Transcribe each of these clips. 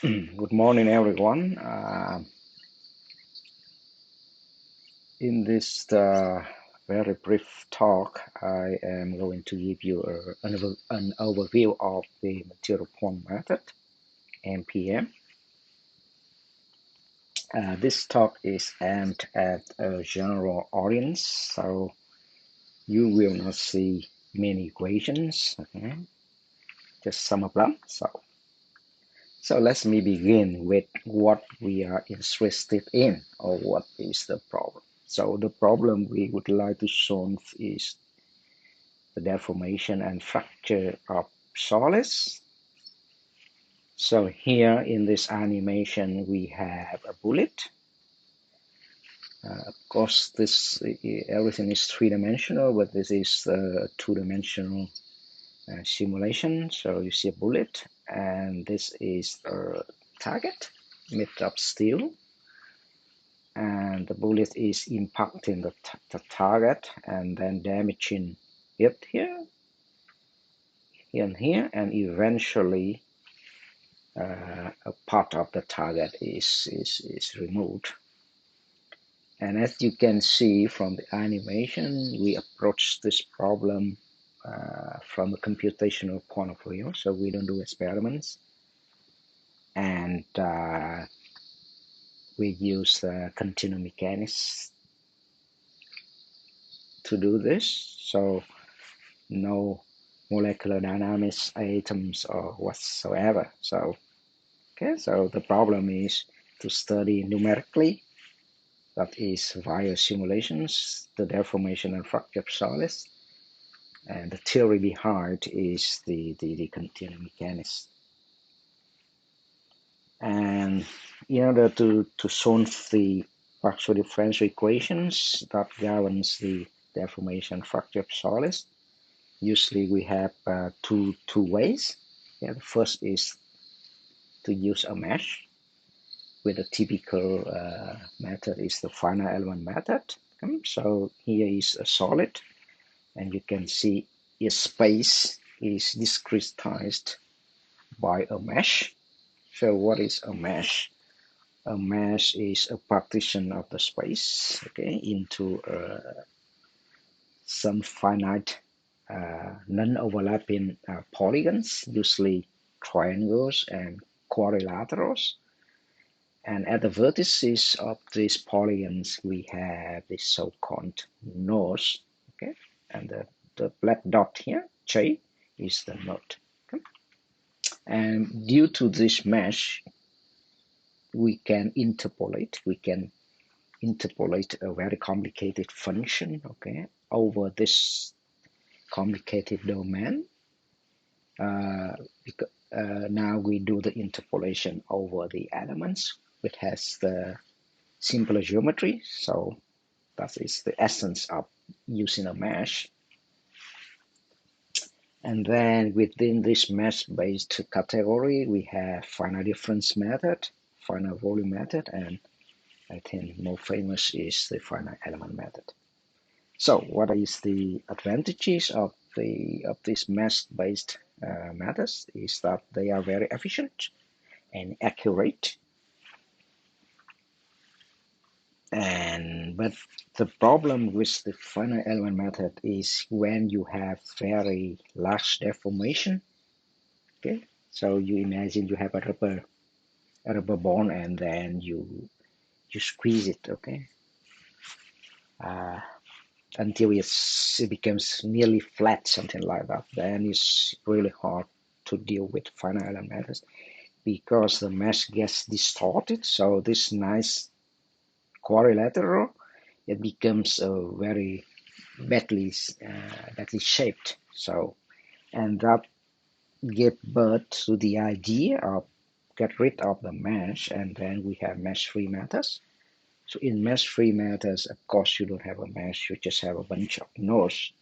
Good morning, everyone. In this very brief talk, I am going to give you an overview of the material point method, MPM. This talk is aimed at a general audience, so you will not see many equations, okay? Just some of them. So let me begin with what we are interested in, or what is the problem. So the problem we would like to solve is the deformation and fracture of solids. So here in this animation we have a bullet. Of course, this everything is three-dimensional, but this is a two-dimensional simulation. So you see a bullet, and this is a target made of steel, and the bullet is impacting the target and then damaging it here and here, and eventually a part of the target is removed. And as you can see from the animation, we approach this problem from a computational point of view, so we don't do experiments, and we use continuum mechanics to do this. So no molecular dynamics items or whatsoever. So the problem is to study numerically, that is via simulations, the deformation and fracture of solids, and the theory behind is the continuum mechanics. And in order to solve the partial differential equations that governs the deformation fracture of solids, usually we have two ways. The first is to use a mesh, with a typical method is the finite element method. So here is a solid, and you can see its space is discretized by a mesh. So what is a mesh? A mesh is a partition of the space, into some finite non-overlapping polygons, usually triangles and quadrilaterals. And at the vertices of these polygons, we have the so-called nodes, and the black dot here, J, is the node. And due to this mesh, we can interpolate a very complicated function, over this complicated domain. Now we do the interpolation over the elements, which has the simpler geometry. So that is the essence of using a mesh. And then within this mesh-based category, we have finite difference method, finite volume method, and I think more famous is the finite element method. So what is the advantages of these mesh-based methods is that they are very efficient and accurate. But the problem with the finite element method is when you have very large deformation. So you imagine you have a rubber bond, and then you squeeze it, until it becomes nearly flat, something like that. Then it's really hard to deal with finite element methods because the mesh gets distorted. So this nice quadrilateral, it becomes a very badly shaped. So, and that give birth to the idea of get rid of the mesh, and then we have mesh-free methods. So in mesh-free methods, of course, you don't have a mesh, you just have a bunch of nodes.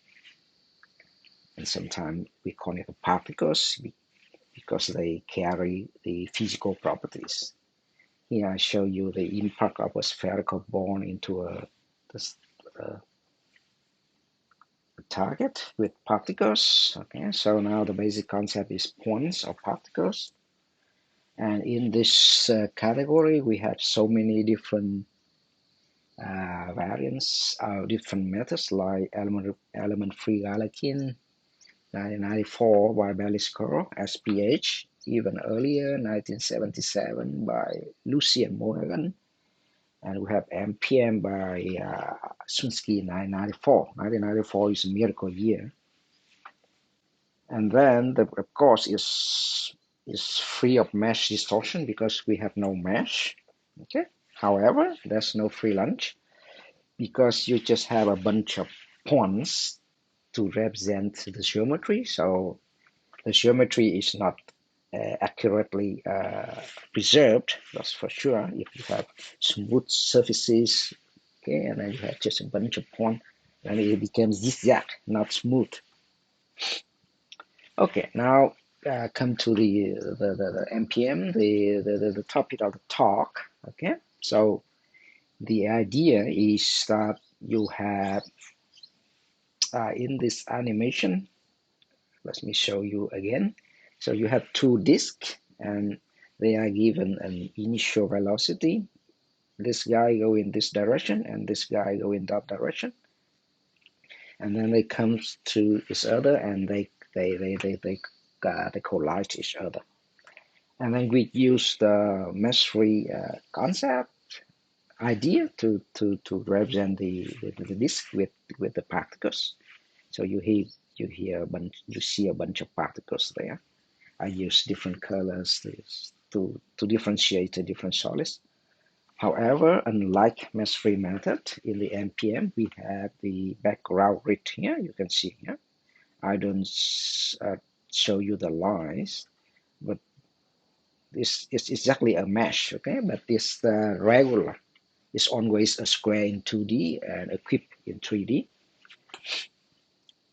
And sometimes we call it particles because they carry the physical properties. Here I show you the impact of a spherical ball into a target with particles. So now the basic concept is points or particles. And in this category, we have so many different variants, different methods like element-free Galerkin, 1994 by Belisco, SPH, even earlier, 1977 by Lucien Monaghan, and we have MPM by Sunsky, 1994. 1994 is a miracle year. And then, of course, is free of mesh distortion because we have no mesh. Okay. However, there's no free lunch because you just have a bunch of points to represent the geometry. So the geometry is not accurately preserved, that's for sure. If you have smooth surfaces, okay, and then you have just a bunch of points, then it becomes zigzag, not smooth. Okay, now come to the MPM, the topic of the talk. Okay, so the idea is that you have in this animation, let me show you again. So you have two disks and they are given an initial velocity. This guy go in this direction and this guy go in that direction. And then they come to each other and they collide each other. And then we use the mesh-free concept idea to represent the disk with the particles. So you see a bunch of particles there. I use different colors to differentiate the different solids. However, unlike mesh-free method, in the MPM, we have the background grid here. You can see here. I don't show you the lines, but this is exactly a mesh, okay? But this regular is always a square in 2D and a cube in 3D.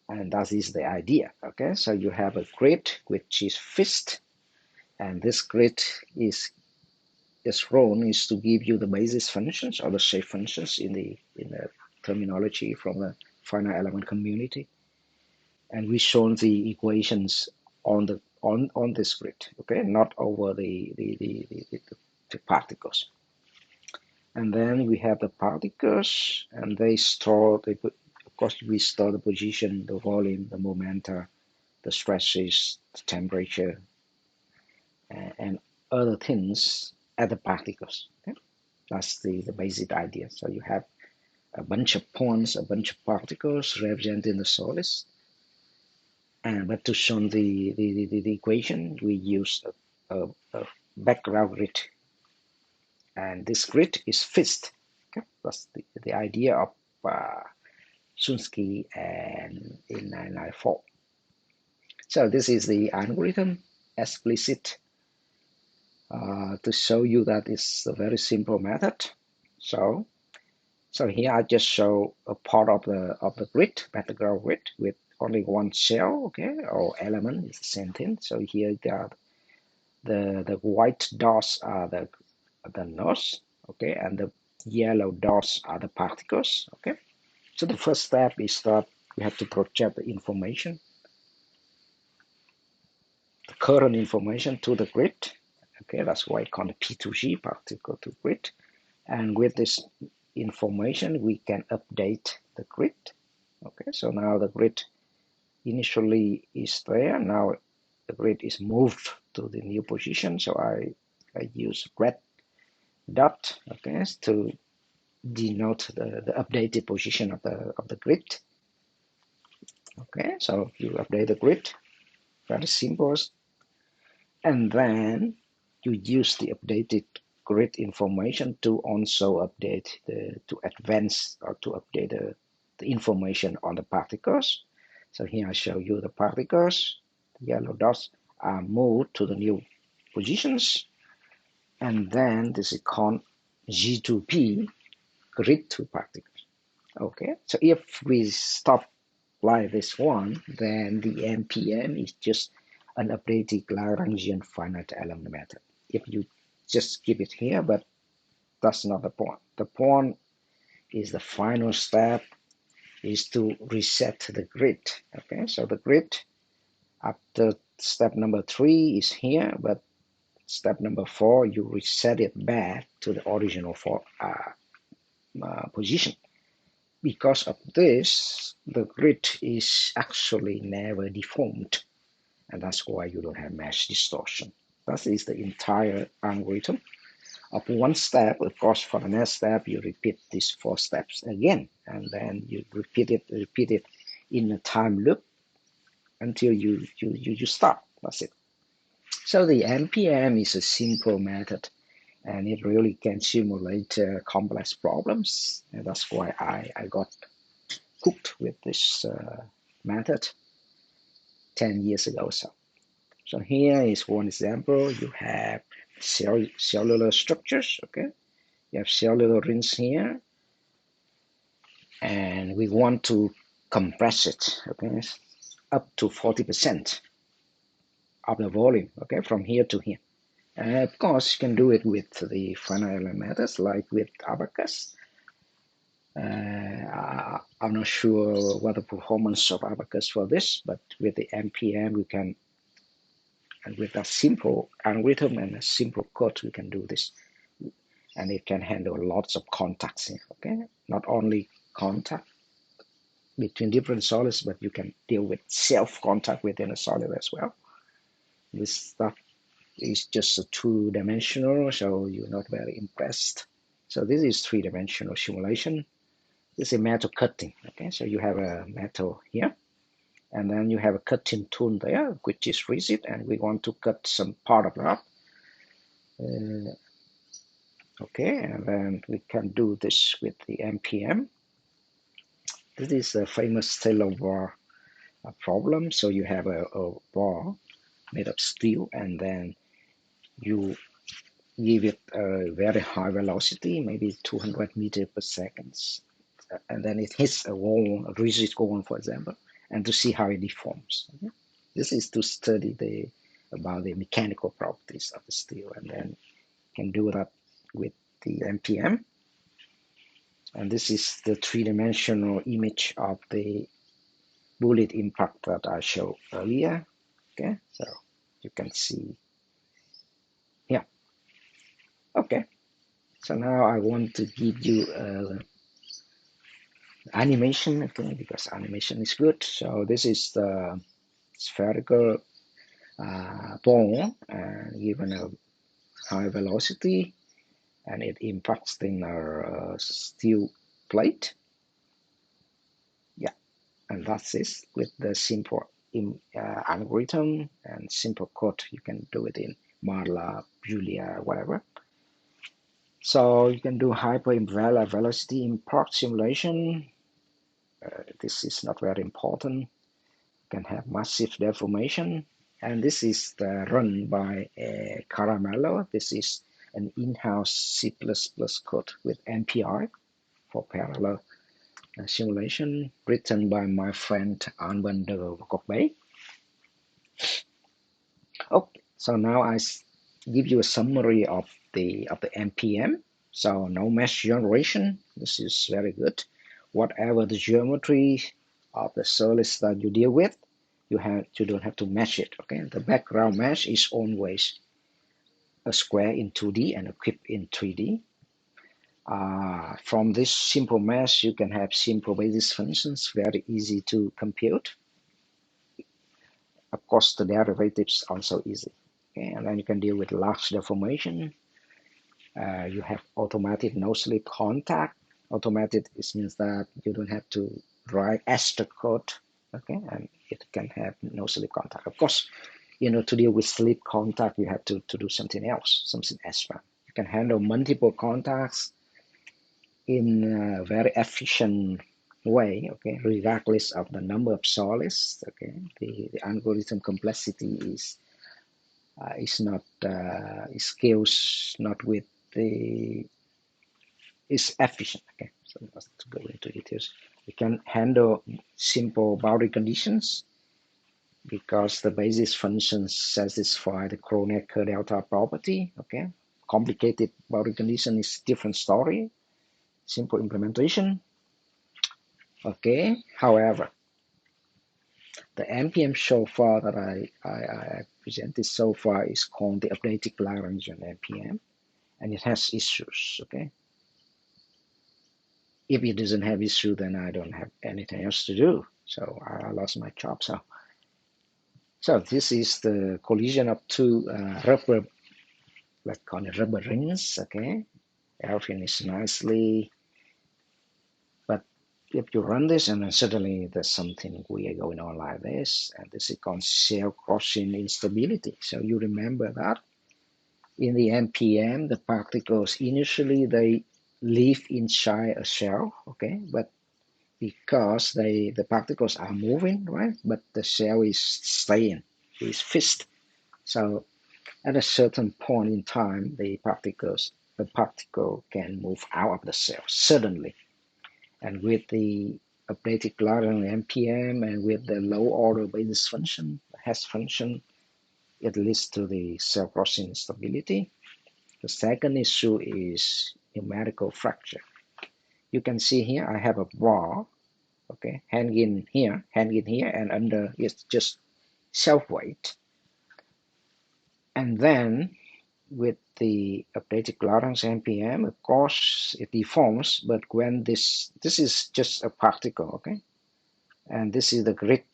And that is the idea, okay? So you have a grid which is fixed, and this grid is its role is to give you the basis functions or the shape functions in the terminology from the finite element community, and we show the equations on the on this grid, okay, not over the particles. And then we have the particles, and they store the, of course, we store the position, the volume, the momenta, the stresses, the temperature, and other things at the particles. Okay? That's the basic idea. So you have a bunch of points, a bunch of particles representing the solids. But to show the equation, we use a background grid. And this grid is fixed. Okay? That's the idea of Sunsky and in 1994. So this is the algorithm explicit to show you that it's a very simple method. So here I just show a part of the grid, background grid with only one cell, okay, or element is the same thing. So here the white dots are the nodes, okay, and the yellow dots are the particles, okay. So the first step is that we have to project the information, the current information to the grid, okay. That's why it's called P2G, particle to grid, and with this information we can update the grid. Okay, so now the grid initially is there. Now the grid is moved to the new position. So I use red dot, okay, to denote the updated position of the grid. Okay, so you update the grid, very simple, and then you use the updated grid information to also update to advance or to update the information on the particles. So here I show you the particles, the yellow dots are moved to the new positions, and then this is called G2P, grid to particles. Okay, so if we stop like this one, then the MPM is just an updated Lagrangian finite element method. If you just keep it here, but that's not the point. The point is the final step is to reset the grid. Okay, so the grid after step number 3 is here, but Step number 4, you reset it back to the original position. Because of this, the grid is actually never deformed, and that's why you don't have mesh distortion. That is the entire algorithm of one step. Of course, for the next step, you repeat these 4 steps again, and then you repeat it in a time loop until you stop. That's it. So the MPM is a simple method, and it really can simulate complex problems, and that's why I got hooked with this method 10 years ago. So here is one example. You have cellular structures, okay? You have cellular rings here, and we want to compress it, okay, up to 40% of the volume, okay, from here to here. Of course, you can do it with the finite element methods, like with Abaqus. I'm not sure what the performance of Abaqus for this, but with the MPM, we can, and with a simple algorithm and a simple code, we can do this. And it can handle lots of contacts here, okay? Not only contact between different solids, but you can deal with self-contact within a solid as well. This stuff is just a 2-dimensional, so you're not very impressed. So this is 3-dimensional simulation. This is metal cutting, okay? So you have a metal here, and then you have a cutting tool there, which is rigid, and we want to cut some part of that. Okay, and then we can do this with the MPM. This is a famous Taylor bar problem. So you have a bar made of steel, and then you give it a very high velocity, maybe 200 meters per second, and then it hits a wall, a rigid wall, for example, and to see how it deforms. Okay? This is to study about the mechanical properties of the steel, and then you can do that with the MPM. And this is the 3-dimensional image of the bullet impact that I showed earlier. Okay, so you can see here. Okay, so now I want to give you animation, okay, because animation is good. So this is the spherical ball given a high velocity, and it impacts in our steel plate. Yeah, and that's it. With the simple algorithm and simple code, you can do it in MATLAB, Julia, whatever. So you can do hyper velocity impact simulation. This is not very important. You can have massive deformation, and this is run by Caramello. This is an in-house C++ code with NPI for parallel simulation, written by my friend Armand de Cockbay. Okay, so now I give you a summary of the MPM. So no mesh generation. This is very good. Whatever the geometry of the solids that you deal with, you don't have to mesh it. Okay, the background mesh is always a square in 2D and a cube in 3D. From this simple mesh, you can have simple basis functions, very easy to compute. Of course, the derivatives also easy. Okay, and then you can deal with large deformation. You have automatic no-slip contact. Automatic means that you don't have to write extra code, okay, and it can have no-slip contact. Of course, to deal with slip contact, you have to do something else, something extra. You can handle multiple contacts in a very efficient way, okay, regardless of the number of solids, okay. The algorithm complexity is not scales not with the is efficient. Okay, so let's go into details. We can handle simple boundary conditions because the basis functions satisfy the Kronecker delta property. Okay, complicated boundary condition is different story. Simple implementation. Okay, however, The NPM so far that I presented so far is called the ablative Lagrangian NPM, and it has issues. Okay, if it doesn't have issue, then I don't have anything else to do. So I lost my job. So this is the collision of two rubber, let's call it rubber rings. Okay, everything is nicely, but if you run this and then suddenly there's something weird going on like this, and this is called shell crossing instability. So you remember that in the NPM, the particles initially they live inside a shell, okay, but because the particles are moving, right, but the shell is staying, is fixed. So at a certain point in time, the particle can move out of the cell suddenly. And with the ablative Lagrangian NPM and with the low order basis function, Hess function, it leads to the cell crossing instability. The second issue is numerical fracture. You can see here I have a bar, okay, hanging here, and under it's just self weight. And then with the ablative Lagrangian NPM, of course, it deforms, but when this is just a particle, okay, and this is the grid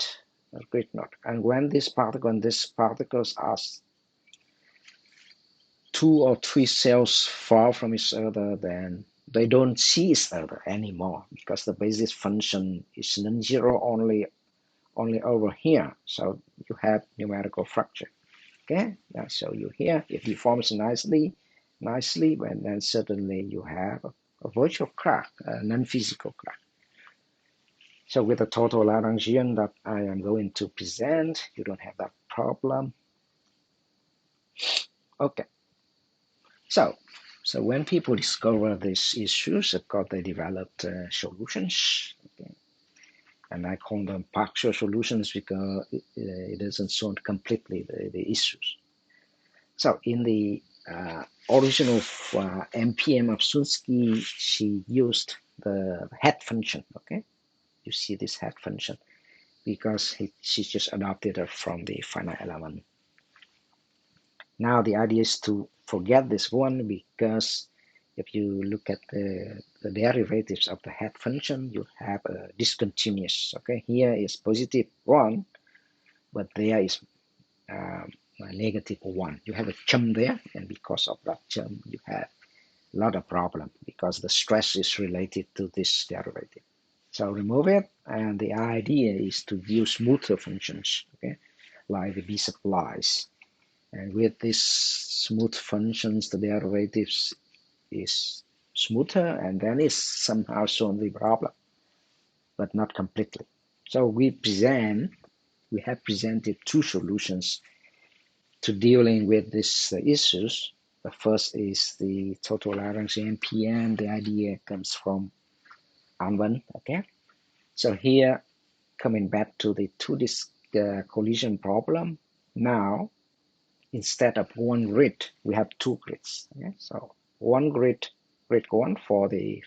knot. And when this particle and these particles are two or three cells far from each other, then they don't see each other anymore because the basis function is non-zero only over here. So you have numerical fracture. Okay, I'll show you here. It deforms nicely, and then suddenly you have a virtual crack, a non-physical crack. So with the total Lagrangian that I am going to present, you don't have that problem. Okay, so when people discover these issues, of course, they developed solutions. Okay? And I call them partial solutions because it doesn't solve completely the issues. So in the original NPM of Sunsky, she used the head function. Okay, you see this head function because she just adopted it from the finite element. Now the idea is to forget this one because if you look at the derivatives of the head function, you have a discontinuous. Okay, here is positive 1, but there is negative 1. You have a chum there, and because of that chum, you have a lot of problem because the stress is related to this derivative. So remove it, and the idea is to use smoother functions, okay, like the B supplies. And with these smooth functions, the derivatives is smoother, and then it's somehow solve the problem, but not completely. So we have presented two solutions to dealing with these issues. The first is the total Lagrangian NPM. The idea comes from Anwen, okay? So here, coming back to the two-disk collision problem, now instead of one grid, we have two grids. Okay? So one grid 1 for the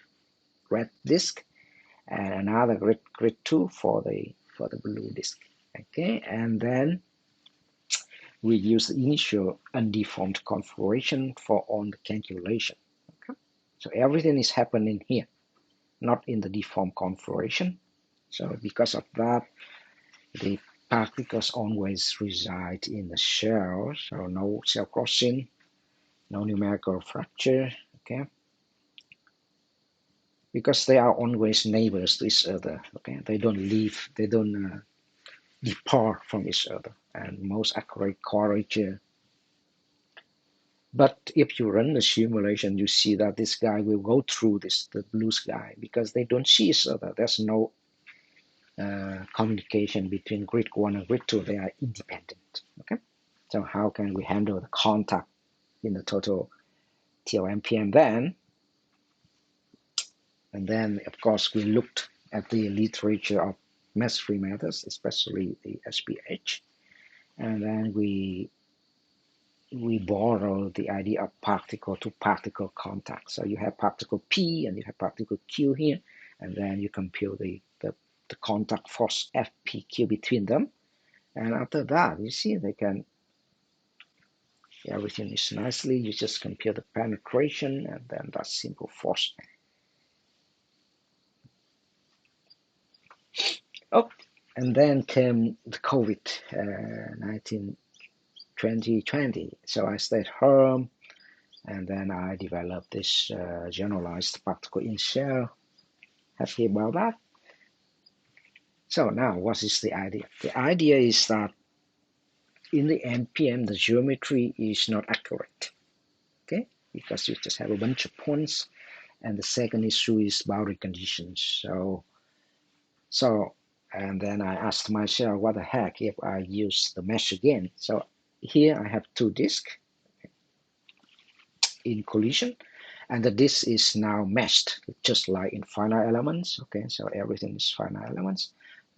red disk, and another grid 2 for the blue disk. Okay, and then we use the initial undeformed configuration for all the calculation. Okay? So everything is happening here, not in the deformed configuration. So because of that, the particles always reside in the shell, so no cell crossing, no numerical fracture, okay? Because they are always neighbors to each other, okay? They don't depart from each other, and most accurate quadrature. But if you run the simulation, you see that this guy will go through the blue sky because they don't see each other. There's no communication between grid 1 and grid 2. They are independent, okay? So how can we handle the contact in the total TLMPM then? And then, of course, we looked at the literature of mass-free methods, especially the SPH, and then we borrow the idea of particle-to-particle contact. So you have particle P and you have particle Q here, and then you compute the the contact force FPQ between them. And after that, you see they can, everything is nicely. You just compare the penetration and then that simple force. Oh, and then came the COVID-19 2020. So I stayed home and then I developed this generalized particle in shell. Happy about that. So now what is the idea? The idea is that in the NPM, the geometry is not accurate, okay? Because you just have a bunch of points, and the second issue is boundary conditions. So, and then I asked myself, what the heck if I use the mesh again? So here I have two disks in collision, and the disk is now meshed, just like in finite elements, okay? So everything is finite elements,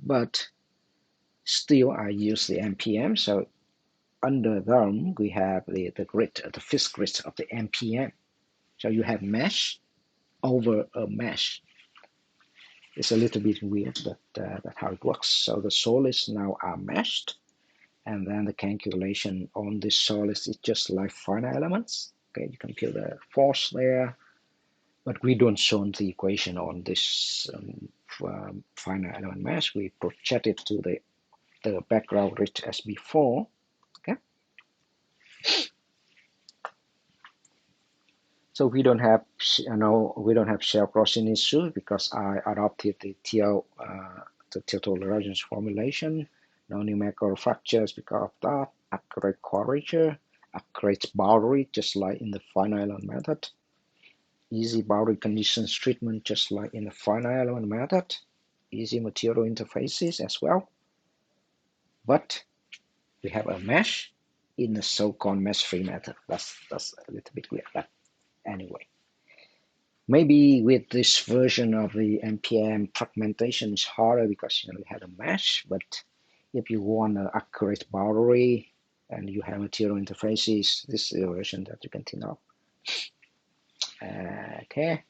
but still I use the NPM. So under them, we have the grid, the fixed grid of the NPM. So you have mesh over a mesh. It's a little bit weird, but that's how it works. So the solids now are meshed, and then the calculation on this solids is just like finite elements. Okay, you compute the force there, but we don't show the equation on this finite element mesh. We project it to the background grid as before. Okay. So we don't have, we don't have shell crossing issue because I adopted the total divergence formulation. No numerical fractures because of that. Accurate quadrature, accurate boundary, just like in the finite element method. Easy boundary conditions treatment, just like in the finite element method. Easy material interfaces as well. But we have a mesh in the so-called mesh-free method. That's a little bit weird, but anyway. Maybe with this version of the NPM, fragmentation is harder because we have a mesh, but if you want an accurate boundary and you have material interfaces, this is a version that you can think of. Okay.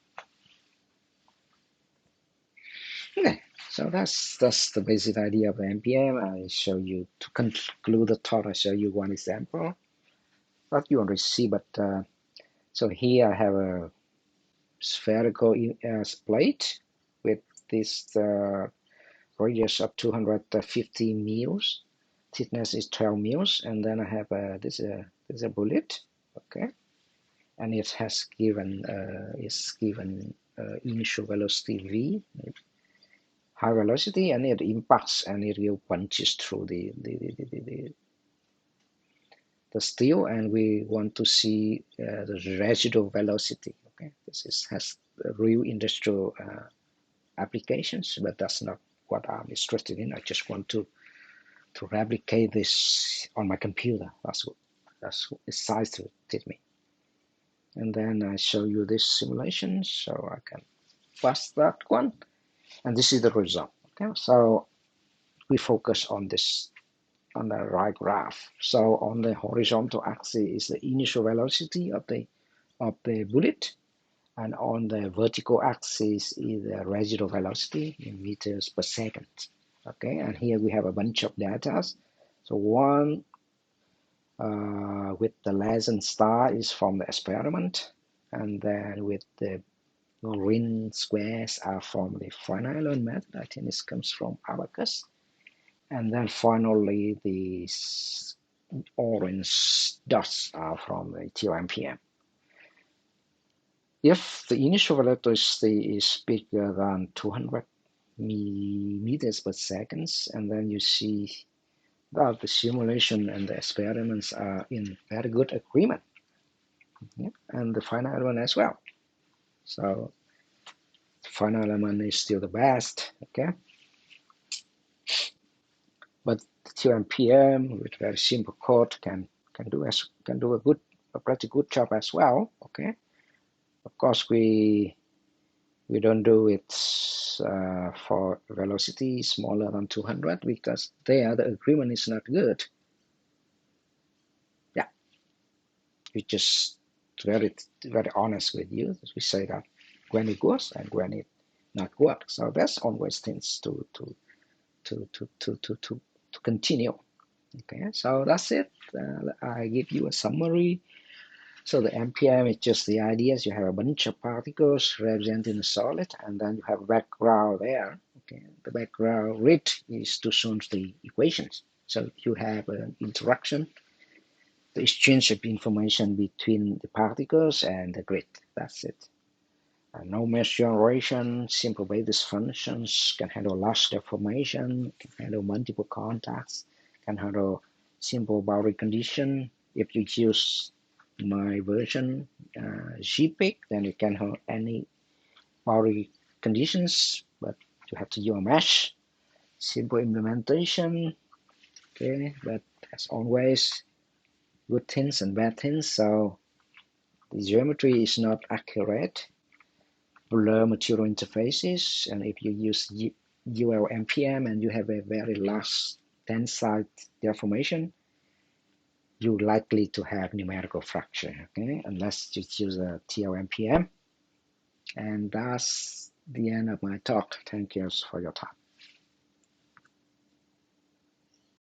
So that's the basic idea of the NPM. I show you, to conclude the talk, I show you one example that you already see, but so here I have a spherical plate with this radius of 250 mils, thickness is 12 mils, and then I have this is a bullet, okay, and it has given initial velocity v, high velocity, and it impacts and it will punches through the steel, and we want to see the residual velocity. Okay, has real industrial applications, but that's not what I'm interested in. I just want to replicate this on my computer. That's what excited me. And then I show you this simulation, so I can pass that one, and this is the result. Okay, so we focus on this on the right graph. So on the horizontal axis is the initial velocity of the bullet, and on the vertical axis is the residual velocity in meters per second. Okay, and here we have a bunch of data. So one with the legend star is from the experiment, and then with the green squares are from the finite element method. I think this comes from Abacus. And then finally the orange dots are from the TOMPM. If the initial velocity is bigger than 200 meters per second, and then you see that the simulation and the experiments are in very good agreement, and the finite element as well. So the finite element is still the best, okay? But the TOMPM with very simple code can do a pretty good job as well, okay? Of course, we don't do it for velocity smaller than 200 because there the agreement is not good. Yeah, we just very honest with you. We say that when it goes and when it not work. So that's always things to continue. Okay, so that's it. I give you a summary. So the MPM is just the ideas. You have a bunch of particles representing a solid, and then you have a background there. Okay, the background read is to show the equations. So you have an interaction, the exchange of information between the particles and the grid. That's it. No mesh generation, simple basis functions, can handle large deformation, can handle multiple contacts, can handle simple boundary condition. If you use my version GPIC, then you can handle any boundary conditions, but you have to use a mesh. Simple implementation, okay, but as always, good things and bad things. So the geometry is not accurate. Blur material interfaces, and if you use ULMPM and you have a very large tensile deformation, you're likely to have numerical fracture, okay, unless you use a TLMPM. And that's the end of my talk. Thank you for your time.